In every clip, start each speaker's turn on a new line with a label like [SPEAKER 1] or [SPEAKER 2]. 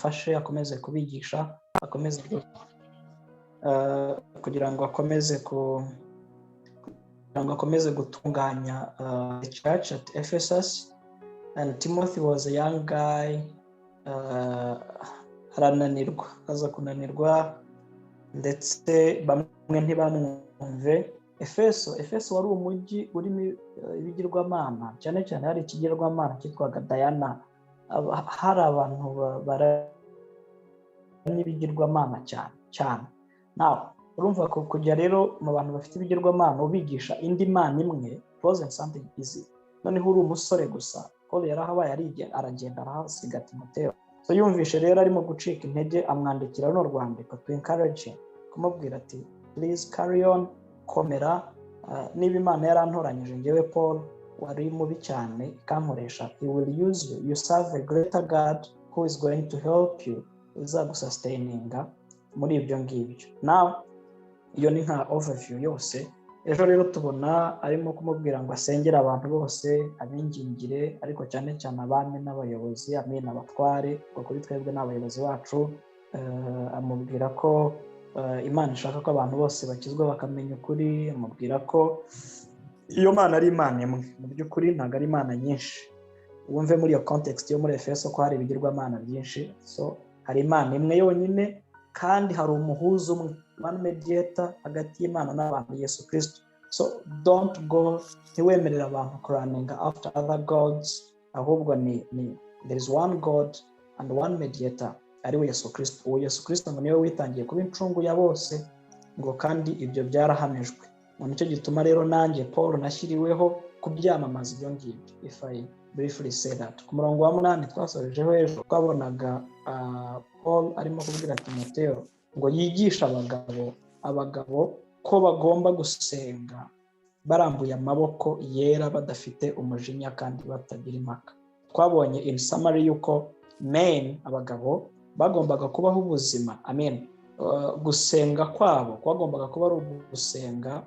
[SPEAKER 1] abafashe, akomeze kubigisha, akomeze kugira ngo akomeze gutunganya the church at Ephesus. And Timothy was a young guy, arananirwa, aza kunanirwa ndetse bamwe ntibamwumve. Efeso wari umujyi urimo ibigirwamana, cyane cyane hari ikigirwamana cyitwaga Diana. Hari abantu n'ibigirwamana cyane. Now urumva ko kujya rero mu bantu bafite ibigirwamana ubigisha indi mana imwe wasn't something easy. Noneho uri umusore gusa, Paul yarahabaye aragenda arahasiga Timoteyo. So yumvishe rero arimo gucika intege, amwandikira no rwandiko to encourage him, kumubwira ati please carry on, komera, niba Imana yarantoranyije ngewe Paul wari mubi cyane ikankoresha, he will use you, you serve a greater God who is going to help you, uzagusustaininga muri ibyo ngibyo. Now iyo ni nka overview yose. Ejo rero tubona arimo kumubwira ngo asengere abantu bose, abingingire, ariko cyane cyane abami n'abayobozi, amena abatware, kuko kuri twebwe n'abayobozi bacu. Amubwira ko Imana ishaka ko abantu bose bakizwa bakamenya ukuri. Amubwira ko iyo Mana ari Imana imwe, mu by'ukuri ntabwo ari Imana nyinshi. Wumve muri iyo context yo muri Efeso ko hari ibigirwamana byinshi. So hari Imana imwe yonyine, kandi hari umuhuza umwe, one mediator hagati y'Imana n'abantu, Yesu Kristo. So don't go ntiwemerera abantu kuraninga after other gods, ahubwo ni there is one God and one mediator, ari we Yesu Kristo. Uwo Yesu Kristo ngo niwe witangiye kuba incungu ya bose, ngo kandi ibyo byarahamijwe. Nicyo gituma rero nanjye Paul nashyiriweho kubyamamaza ibyo ngibyo. If I briefly say that. Ku murongo wa 8 twasorejeho ejo, twabonaga Paul arimo kubwira Timoteyo ngo yigisha abagabo ko bagomba gusenga barambuye amaboko yera, badafite umujinya kandi batagira impaka. Twabonye in summary yuko abagabo bagombaga kubaho ubuzima, gusenga kwabo kwagombaga kuba ari gusenga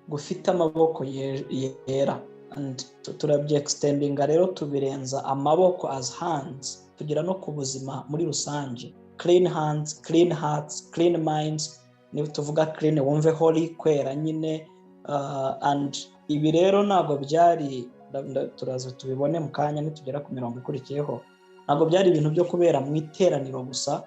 [SPEAKER 1] gufite amaboko yera. And turabye extendinga rero tubirenza amaboko as hands, tugira no ku buzima muri rusange. Clean hands, clean hearts, clean minds. Niba tuvuga clean wumve holy, kwera nyine. And ibi rero ntabwo byari, turaza tubibone mu kanya nitugera ku mirongo ikurikiyeho, ntabwo byari ibintu byo kubera mu iteraniro gusa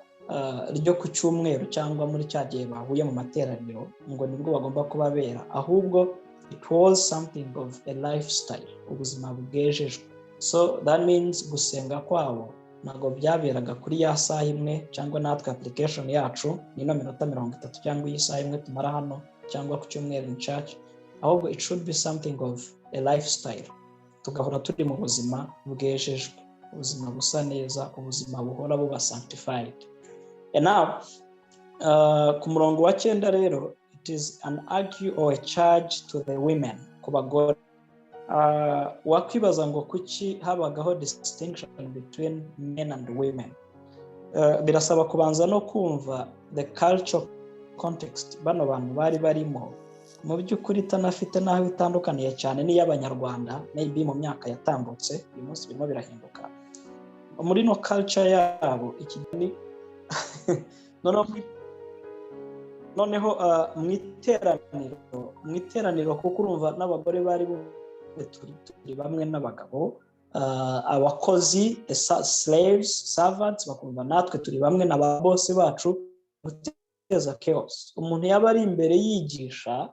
[SPEAKER 1] ryo ku cyumweru cyangwa muri cya gihe bahuye mu materaniro ngo nibwo bagomba kubabera, ahubwo it was something of a lifestyle, ubuzima bwejejwe. So that means gusenga kwabo ntabwo byaberaga kuri ya saha imwe, cyangwa natwe application yacu ni no minota 30 cyangwa iyi saha imwe tumara hano cyangwa ku cyumweru in church, ahubwo it should be something of a lifestyle. Tugahora turi mu buzima bwejejwe, ubuzima busa neza, ubuzima buhora buba sanctified. And now ku murongo wa 9 rero, it is an argue or a charge to the women, ku bagore. Wakwibaza ngo kuki habagaho distinction between men and women. Birasaba kubanza no kumva the cultural context bano bantu bari barimo, mu by'ukuri itanafite naho itandukaniye cyane n'iy'Abanyarwanda maybe mu myaka yatambutse. Uyu munsi birimo birahinduka muri no culture yabo. Ikigeni noneho mu iteraniro kuko urumva n'abagore bari turi bamwe n'abagabo, abakozi, slaves, servants, bakumva natwe turi bamwe n'ababosi bacu, guteza chaos. Umuntu yaba ari imbere yigisha,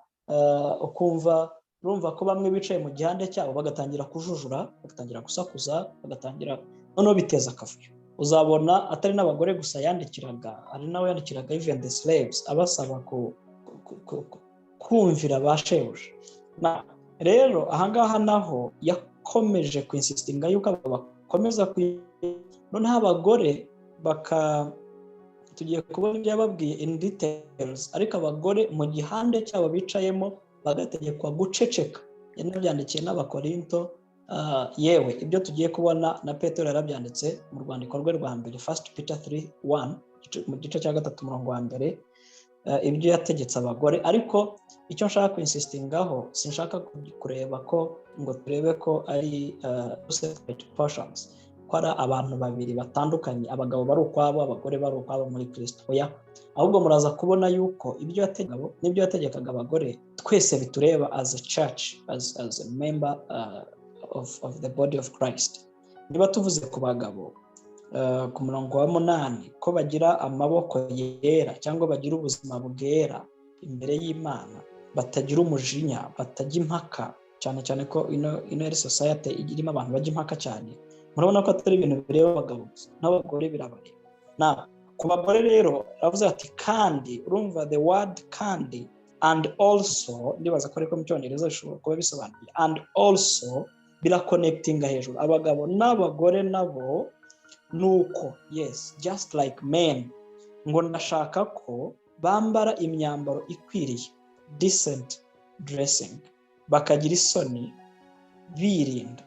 [SPEAKER 1] ukumva urumva ko bamwe bicaye mu gihande cyabo bagatangira kujujura, bagatangira gusakuza, bagatangira noneho biteza akavuyo. Uzabona atari n'abagore gusa yandikiraga, ari nawe yandikiraga even the slaves, abasaba kumvira bashebuja. Na rero ahangaha naho yakomeje kwinsistinga yuko bakomeza noneho abagore tugiye kubona ibyo yababwiye in details, ariko abagore mu gihande cyabo bicayemo bagategekwa guceceka. Yanabyandikiye n'Abakorinto. Yewe ibyo tugiye kubona na Petero yarabyanditse mu rwandiko rwe rwa mbere, 1 Peter 3:1, mu gice cya 3 murongo wa mbere, ibyo yategetse abagore. Ariko icyo nshaka kwinsistingaho, sinshaka kureba ko ngo turebe ko ari separate portions. ko ari abantu babiri batandukanye, abagabo bari ukwabo, abagore bari ukwabo muri Kristo. Oya, ahubwo muraza kubona yuko ibyo yategekaga n'ibyo yategekaga abagore twese bitureba as a church, as a member of the body of Christ. Niba tuvuze ku bagabo ku murongo wa 8 ko bagira amaboko yera cyangwa bagira ubuzima bwera imbere y'Imana, batagira umujinya, batajya impaka, cyane cyane ko ino society irimo abantu bajya impaka cyane. Murabona ko atari ibintu bireba abagabo n'abagore birabareba. Na ku bagore rero aravuze ati kandi, urumva the word kandi and also, ndibaza ko ariko mu Cyongereza bishobora kuba bisobanuye and also biraconnectinga hejuru. Abagabo n'abagore nabo nuko, yes, just like men, ngo ndashaka ko bambara imyambaro ikwiriye, decent dressing, bakagira isoni, birinda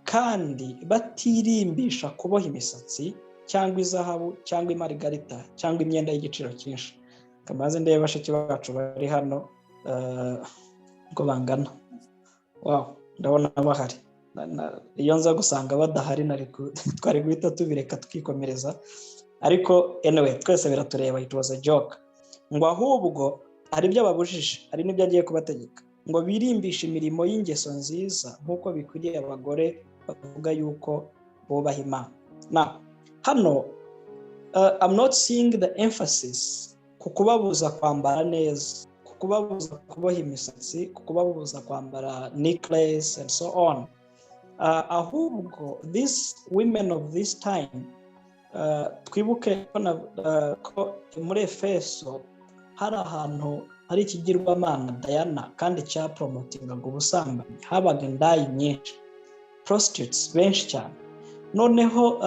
[SPEAKER 1] kandi batirimbisha kuboha imisatsi cyangwa izahabu cyangwa imarigarita cyangwa imyenda y'igiciro cyinshi. Kamaze ndebe bashiki bacu bari hano ngo bangana. Wow, ndabona bahari. Iyo nza gusanga badahari twari guhita tubireka tukikomereza, ariko anyway twese biratureba. It was a joke. Ngo ahubwo hari ibyo babujije, hari n'ibyo agiye kubategeka, ngo birimbishe imirimo y'ingeso nziza nk'uko bikwiriye abagore bavuga yuko bubaha Imana. Now hano I'm not seeing the emphasis ku kubabuza kwambara neza, ku kubabuza kuboha imisatsi, ku kubabuza kwambara necklace and so on. Ahubwo these women of this time, twibuke ko muri Efeso hari ahantu hari ikigirwamana Diana kandi cya promotingaga ubusambanyi, habaga indaya nyinshi, prostitutes benshi cyane. Noneho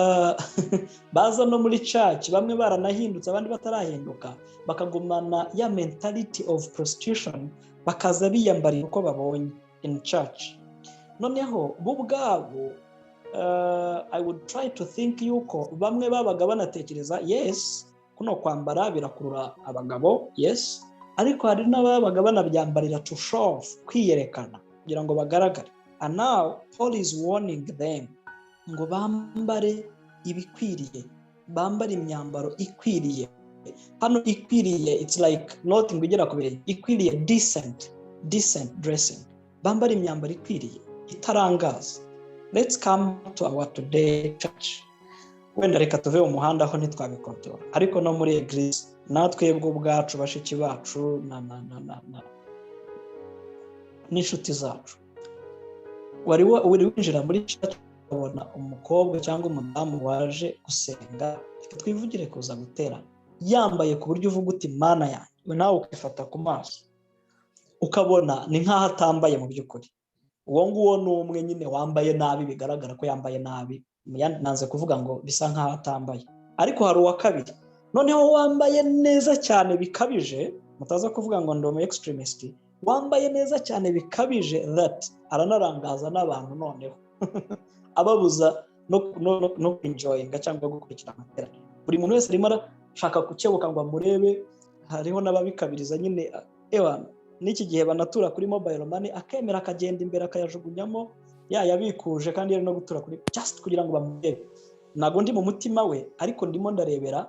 [SPEAKER 1] baza no muri church, bamwe baranahindutse abandi batarahinduka, bakagumana ya mentality of prostitution, bakaza biyambarira uko babonye in church. Noneho bo ubwabo I would try to think yuko bamwe babaga banatekereza yes, kuno kwambara birakurura abagabo, yes, ariko hari n'ababaga banabyambarira to show off, kwiyerekana kugira ngo bagaragare. And now Paul is warning them ngo bambare ibikwiriye, bambare imyambaro ikwiriye. Hano ikwiriye, it's like not ngugera kubere, ikwiriye decent dressing, bambare imyambaro ikwiriye itarangaza. Let's come to our today church. Wenda reka tuve mu muhanda aho ntitwabikontora, ariko no muri eglise natwebwe ubwacu bashiki bacu n'inshuti zacu, wari winjira muri church ubona umukobwa cyangwa umudamu waje gusenga, twivugire kuza gutera, yambaye ku buryo uvuga uti Mana yanjye, nawe ukifata ku maso ukabona ni nkaho atambaye mu by'ukuri. Uwo nguwo ni umwe nyine wambaye nabi, bigaragara ko yambaye nabi, nanze kuvuga ngo bisa nkaho atambaye. Ariko hari uwa kabiri noneho wambaye neza cyane bikabije, mutaza kuvuga ngo ndi umu extremist, wambaye neza cyane bikabije that aranarangaza n'abantu noneho ababuza no enjoyinga cyangwa gukurikira amateraniro. Buri muntu wese arimo arashaka kukebuka ngo amurebe. Hariho n'ababikabiriza nyine, n'iki gihe banatura kuri mobile money, akemera akagenda imbere akayajugunyamo yabikuje kandi yari no gutura kuri just kugira ngo bamurebe. Nago ndi mu mutima we, ariko ndimo ndarebera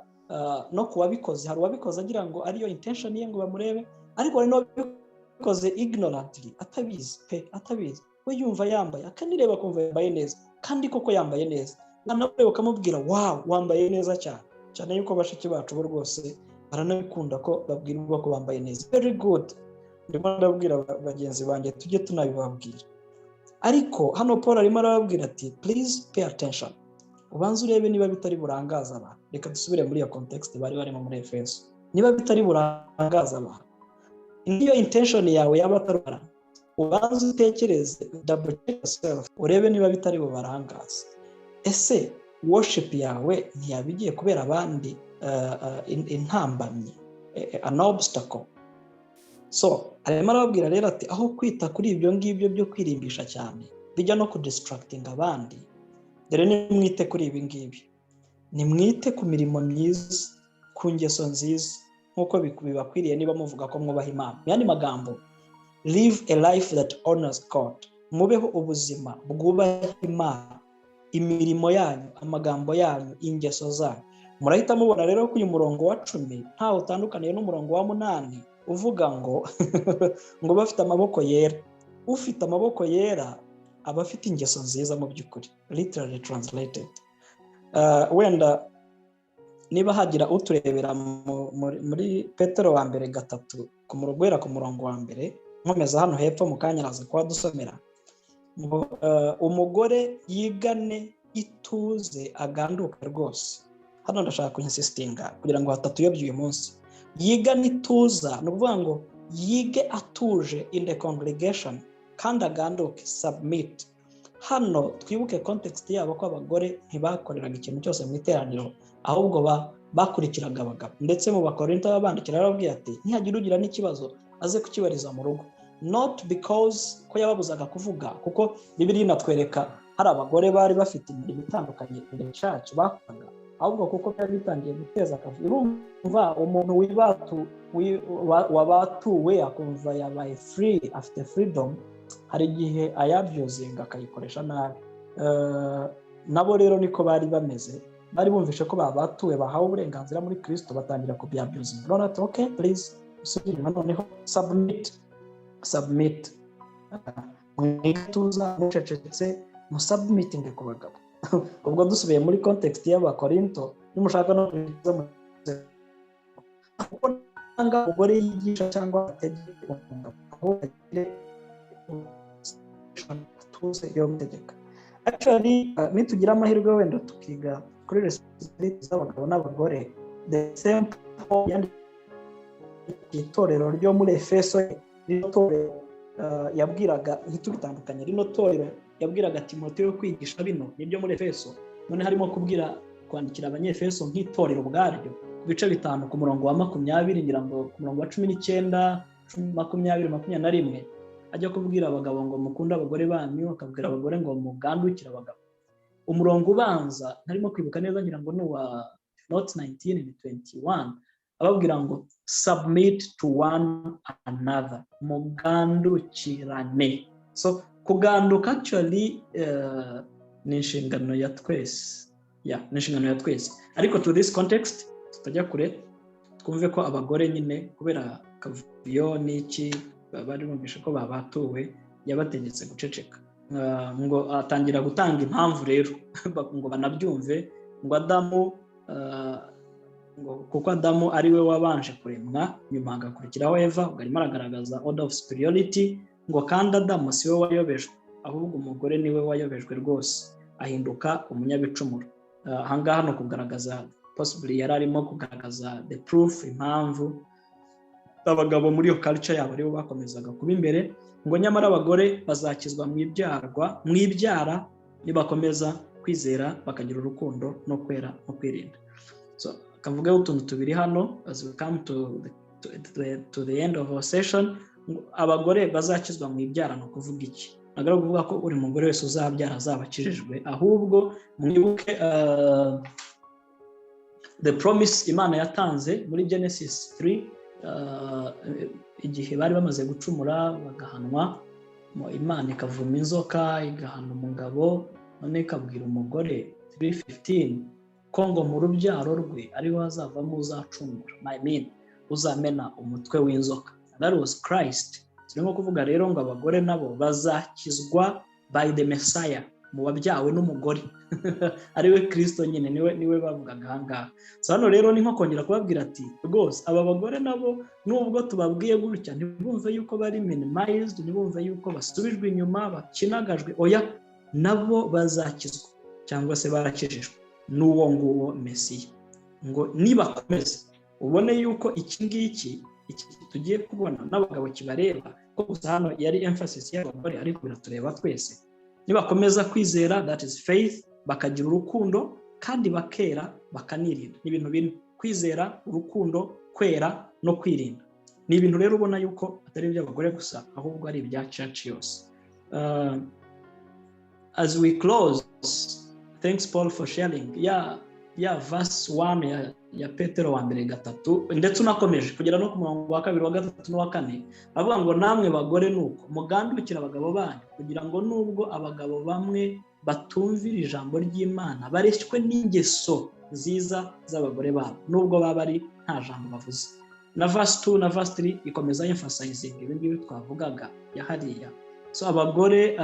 [SPEAKER 1] no kuwabikoze. Hari uwabikoze agira ngo ariyo intention ye ngo bamurebe, ariko hari n'uwabikoze ignorantly, atabizi we yumva yambaye, akanireba kumva yambaye neza, kandi koko yambaye neza. Nawe ukamubwira wow, wambaye neza cyane yuko bashiki bacu bo rwose baranabikunda ko babwirwa ko bambaye neza. Very good. Ndimo ndabwira bagenzi banjye tujye tunabibabwira. Ariko hano Paul arimo arababwira ati please pay attention, ubanze urebe niba bitari burangaza abantu. Reka dusubire muri iyo context bari barimo muri Efeso. Niba bitari burangaza abantu, niyo intention yawe yaba atarubara, ubanze utekereze, double check yourself, urebe niba bitari bubarangaza. Ese worship yawe ntiyabigiye kubera abandi intambamyi, an obstacle? So arimo arababwira rero ati aho kwita kuri ibyo ngibyo byo kwirimbisha cyane bijya no kudistracting abandi, dore nimwite kuri ibi ngibi, nimwite ku mirimo myiza, ku ngeso nziza nk'uko bibakwiriye niba muvuga ko mwubaha Imana. Yani magambo, live a life that honors God, mubeho ubuzima bwubaha Imana, imirimo yanyu, amagambo yanyu, ingeso zanyu. Murahita mubona rero ko uyu murongo wa 10 ntawe utandukaniye n'umurongo wa 8 uvuga ngo ngo bafite amaboko yera. Ufite amaboko yera aba afite ingeso nziza mu by'ukuri, literally translated. Wenda niba hagira uturebera muri Petero wa mbere 3 guhera ku murongo wa mbere, nkomeza hano hepfo mu kanya araza kuba dusomera, umugore yigane ituze aganduke rwose. Hano ndashaka kuinsistinga kugira ngo hatatuyobye uyu munsi. Yigane ituza ni ukuvuga ngo yige atuje in the congregation kandi aganduke, submit. Hano twibuke context yabo ko abagore ntibakoreraga ikintu cyose mu iteraniro, ahubwo bakurikiraga abagabo. Ndetse mu Bakorinto babandikira arababwiye ati ntihagira ugira n'ikibazo aze kukibariza mu rugo, not because ko yababuzaga kuvuga, kuko Bibiliya inatwereka hari abagore bari bafite imirimo itandukanye mu church bakoraga, ahubwo kuko byari bitangiye guteza akavuyo. Urumva umuntu wabatuwe akumva yabaye free, afite freedom, hari igihe ayabyuzinga akayikoresha nabi. Nabo rero niko bari bameze, bari bumvishe ko babatuwe bahawe uburenganzira muri Kristo, batangira kubyabyuzinga. None ati okay please usubire noneho submit mwituza mucecetse musubmiting ku bagabo. Ubwo dusubiye muri context y'Abakorinto, nimushaka no kuza kuko nanga umugore yigisha cyangwa ategeka umugabo aho agire tuze yo gutegeka. Actually nitugira amahirwe wenda tukiga kuri responsibility z'abagabo n'abagore, the same itorero ryo muri Efeso, rino torero yabwiraga ntitubitandukanye, rino torero yabwiraga Timoteyo kwigisha bino nibyo muri Efeso. None harimo kubwira kwandikira abanyefeso nk'itorero ubwaryo ku bice 5 ku murongo wa 20 ngira ngo ku murongo wa 19 20 ajya kubwira abagabo ngo mukunde abagore banyu, akabwira abagore ngo mugandukire abagabo. Umurongo ubanza ntarimo kwibuka neza ngira ngo ni wa not 19:21 ababwira ngo submit to one another, mugandukirane. So kuganduka actually ni inshingano ya twese, ni inshingano ya twese. Ariko to this context tutajya kure, twumve ko abagore nyine kubera kavuyo n'iki bari bumvishe ko babatuwe, yabategetse guceceka. Ngo atangira gutanga impamvu rero ngo banabyumve, ngo Adamu ngo kuko Adamu ari we wabanje kuremwa, nyuma hagakurikiraho Eva, ubwo arimo aragaragaza order of superiority. Ngo kandi Adamu si we wayobejwe, ahubwo umugore niwe wayobejwe rwose, ahinduka umunyabicumuro. Ahangaha no kugaragaza possibly yari arimo kugaragaza the proof, impamvu abagabo muri iyo culture yabo aribo bakomezaga kuba imbere. Ngo nyamara abagore bazakizwa mu ibyara nibakomeza kwizera, bakagira urukundo no kwera no kwirinda. So kavuga utuntu tubiri hano as we come to the end of our session. Abagore bazakizwa mu ibyara no kuvuga iki? Nagara kuvuga ko uri mugore wese uzabyara azabakijijwe, ahubwo mwibuke the promise Imana yatanze muri Genesis 3 igihe bari bamaze gucumura bagahanwa, Imana ikavuma inzoka igahana umugabo, none ikabwira umugore 3:15 ko ngo mu rubyaro rwe ariho hazavamo uzacungura, I mean uzamena umutwe w'inzoka. That was Christ. Turimo kuvuga rero ngo abagore nabo bazakizwa by the Messiah, mu wabyawe n'umugore ariwe Kristo nyine, niwe bavugaga ahangaha. So hano rero ni nko kongera kubabwira ati rwose aba bagore nabo nubwo tubabwiye gutya ntibumve yuko bari minimized, ntibumve yuko basubijwe inyuma, bakinagajwe. Oya, nabo bazakizwa cyangwa se barakijijwe n'uwo nguwo Mesiya. Ngo nibakomeze ubone yuko iki ngiki tugiye kubona n'abagabo kibareba, ko gusa hano yari emphasis y'abagore ariko biratureba twese. Nibakomeza kwizera, that is faith, bakagira urukundo kandi bakera bakanirinda. Ni ibintu bine: kwizera, urukundo, kwera no kwirinda. Ni ibintu rero ubona yuko atari iby'abagore gusa, ahubwo ari ibya church yose. As we close, thanks Paul for sharing. Verse 1 ya Petero wa mbere 3 ndetse unakomeje kugera no ku murongo wa 2 wa 3 no wa 4 avuga ngo namwe bagore nuko mugandukira abagabo banyu, kugira ngo nubwo abagabo bamwe batumvira ijambo ry'Imana bareshywe n'ingeso ziza z'abagore babo nubwo baba ari nta jambo bavuze. Na verse 2 na verse 3 ikomeza emphasizing ibingibi twavugaga ya hariya. So abagore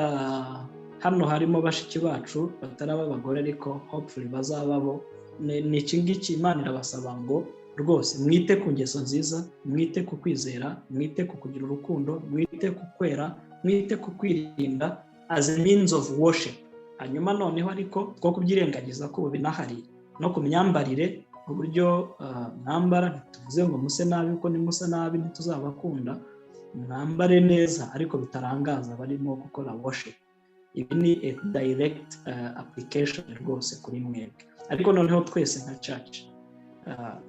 [SPEAKER 1] hano harimo bashiki bacu bataraba abagore ariko hopefully bazababo. Ni iki ngiki Imana irabasaba ngo rwose mwite ku ngeso nziza, mwite ku kwizera, mwite ku kugira urukundo, mwite ku kwera, mwite ku kwirinda as a means of worship. Hanyuma noneho ariko two kubyirengagiza ko binahari no ku myambarire uburyo mwambara, ntituvuze ngo muse nabi kuko nimusa nabi ntituzabakunda, mwambare neza ariko bitarangaza barimo gukora worship. Ibi ni a direct application rwose kuri mwebwe. Ariko noneho twese nka church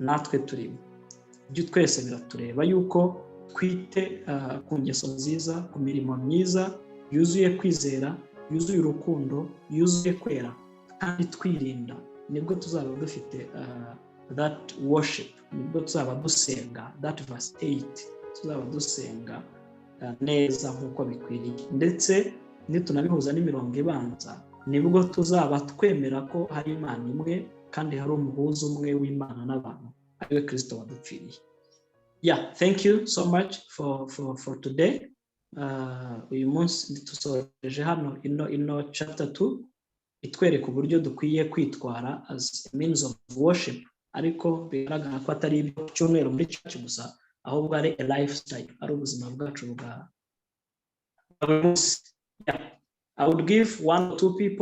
[SPEAKER 1] natwe turimo ibyo twese biratureba yuko twite ku ngeso nziza, ku mirimo myiza yuzuye kwizera, yuzuye urukundo, yuzuye kwera, kandi twirinda, nibwo tuzaba dufite that worship, nibwo tuzaba dusenga that verse 8, tuzaba dusenga neza nk'uko bikwiriye. Ndetse nitunabihuza n'imirongo ibanza, nibwo tuzaba twemera ko hari Imana imwe kandi hari umuhuza umwe w'Imana n'abantu, ariwe Kristo wadupfiriye. Yeah, thank you so much for today. Uyu munsi dusoreje hano ino chapter 2 itwereka uburyo dukwiye kwitwara as a means of worship, ariko bigaragara ko atari ibyo cyumweru muri church gusa, ahubwo ari a lifestyle, ari ubuzima bwacu bwa buri munsi. Yeah, I would give 1 or 2 people